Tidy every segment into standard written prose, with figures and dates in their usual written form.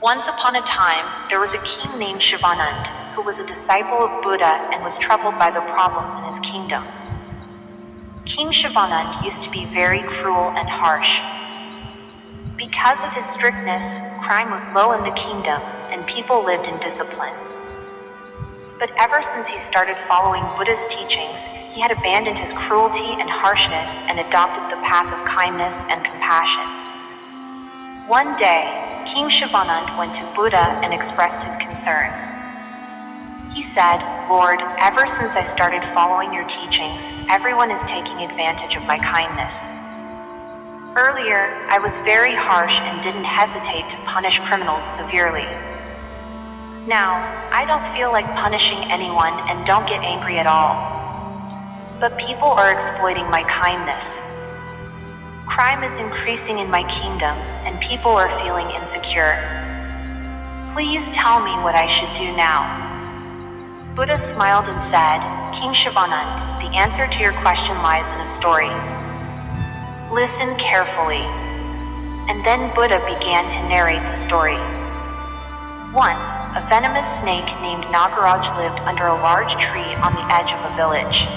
Once upon a time, there was a king named Shivanand, who was a disciple of Buddha and was troubled by the problems in his kingdom. King Shivanand used to be very cruel and harsh. Because of his strictness, crime was low in the kingdom, and people lived in discipline. But ever since he started following Buddha's teachings, he had abandoned his cruelty and harshness and adopted the path of kindness and compassion. One day, King Shivanand went to Buddha and expressed his concern. He said, "Lord, ever since I started following your teachings, everyone is taking advantage of my kindness. Earlier, I was very harsh and didn't hesitate to punish criminals severely. Now, I don't feel like punishing anyone and don't get angry at all. But people are exploiting my kindness. Crime is increasing in my kingdom, and people are feeling insecure. Please tell me what I should do now." Buddha smiled and said, "King Shivanand, the answer to your question lies in a story. Listen carefully." And then Buddha began to narrate the story. Once, a venomous snake named Nagaraj lived under a large tree on the edge of a village.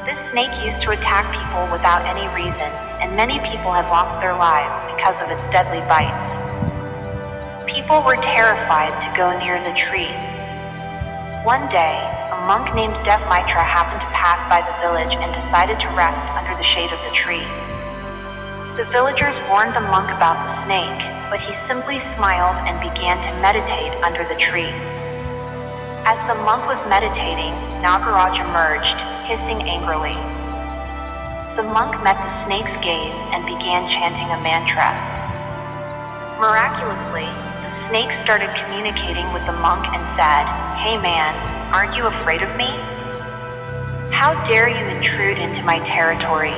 This snake used to attack people without any reason, and many people had lost their lives because of its deadly bites. People were terrified to go near the tree. One day, a monk named Devmitra happened to pass by the village and decided to rest under the shade of the tree. The villagers warned the monk about the snake, but he simply smiled and began to meditate under the tree. As the monk was meditating, Nagaraj emerged, hissing angrily. The monk met the snake's gaze and began chanting a mantra. Miraculously, the snake started communicating with the monk and said, "Hey man, aren't you afraid of me? How dare you intrude into my territory?"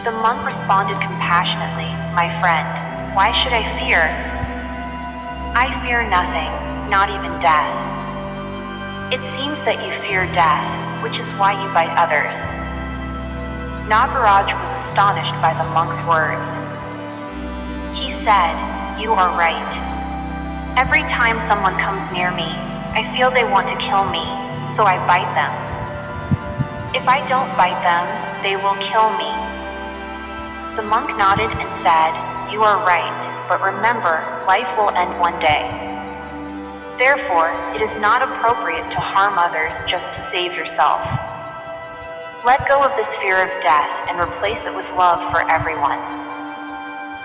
The monk responded compassionately, "My friend, why should I fear? I fear nothing, not even death. It seems that you fear death, which is why you bite others." Nagaraj was astonished by the monk's words. He said, "You are right. Every time someone comes near me, I feel they want to kill me, so I bite them. If I don't bite them, they will kill me." The monk nodded and said, "You are right, but remember, life will end one day. Therefore, it is not appropriate to harm others just to save yourself. Let go of this fear of death and replace it with love for everyone."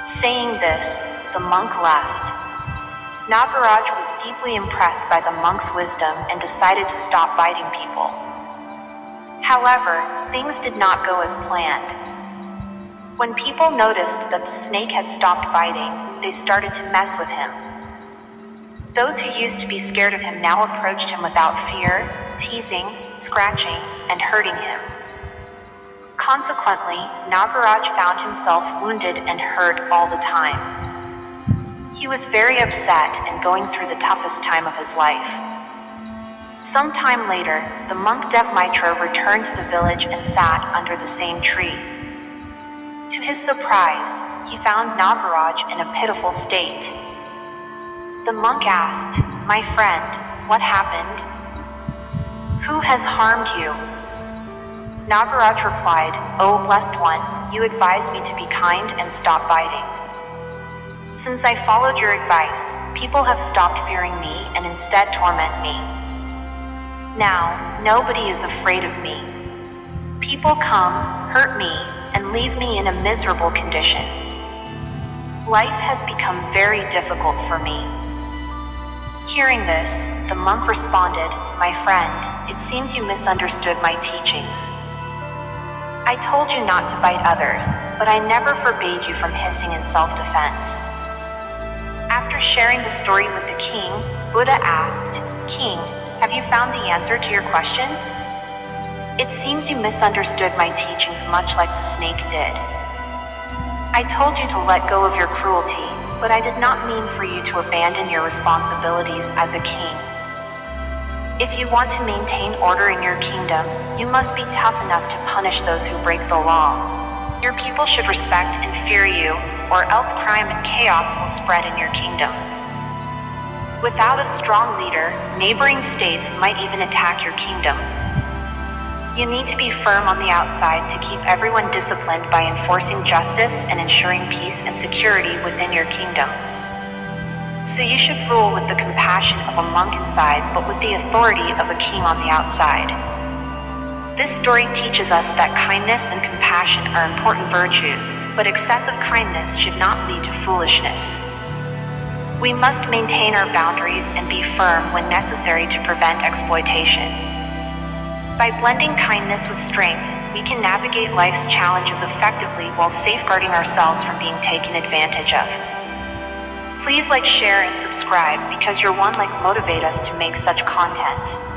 Saying this, the monk left. Nagaraj was deeply impressed by the monk's wisdom and decided to stop biting people. However, things did not go as planned. When people noticed that the snake had stopped biting, they started to mess with him. Those who used to be scared of him now approached him without fear, teasing, scratching, and hurting him. Consequently, Nagaraj found himself wounded and hurt all the time. He was very upset and going through the toughest time of his life. Some time later, the monk Devmitra returned to the village and sat under the same tree. To his surprise, he found Nagaraj in a pitiful state. The monk asked, "My friend, what happened? Who has harmed you?" Nagaraj replied, "Oh blessed one, you advised me to be kind and stop biting. Since I followed your advice, people have stopped fearing me and instead torment me. Now, nobody is afraid of me. People come, hurt me, and leave me in a miserable condition. Life has become very difficult for me." Hearing this, the monk responded, "My friend, it seems you misunderstood my teachings. I told you not to bite others, but I never forbade you from hissing in self-defense." After sharing the story with the king, Buddha asked, "King, have you found the answer to your question? It seems you misunderstood my teachings much like the snake did. I told you to let go of your cruelty, but I did not mean for you to abandon your responsibilities as a king. If you want to maintain order in your kingdom, you must be tough enough to punish those who break the law. Your people should respect and fear you, or else crime and chaos will spread in your kingdom. Without a strong leader, neighboring states might even attack your kingdom. You need to be firm on the outside to keep everyone disciplined by enforcing justice and ensuring peace and security within your kingdom. So you should rule with the compassion of a monk inside, but with the authority of a king on the outside. This story teaches us that kindness and compassion are important virtues, but excessive kindness should not lead to foolishness. We must maintain our boundaries and be firm when necessary to prevent exploitation. By blending kindness with strength, we can navigate life's challenges effectively while safeguarding ourselves from being taken advantage of. Please like, share, and subscribe because your one like motivate us to make such content.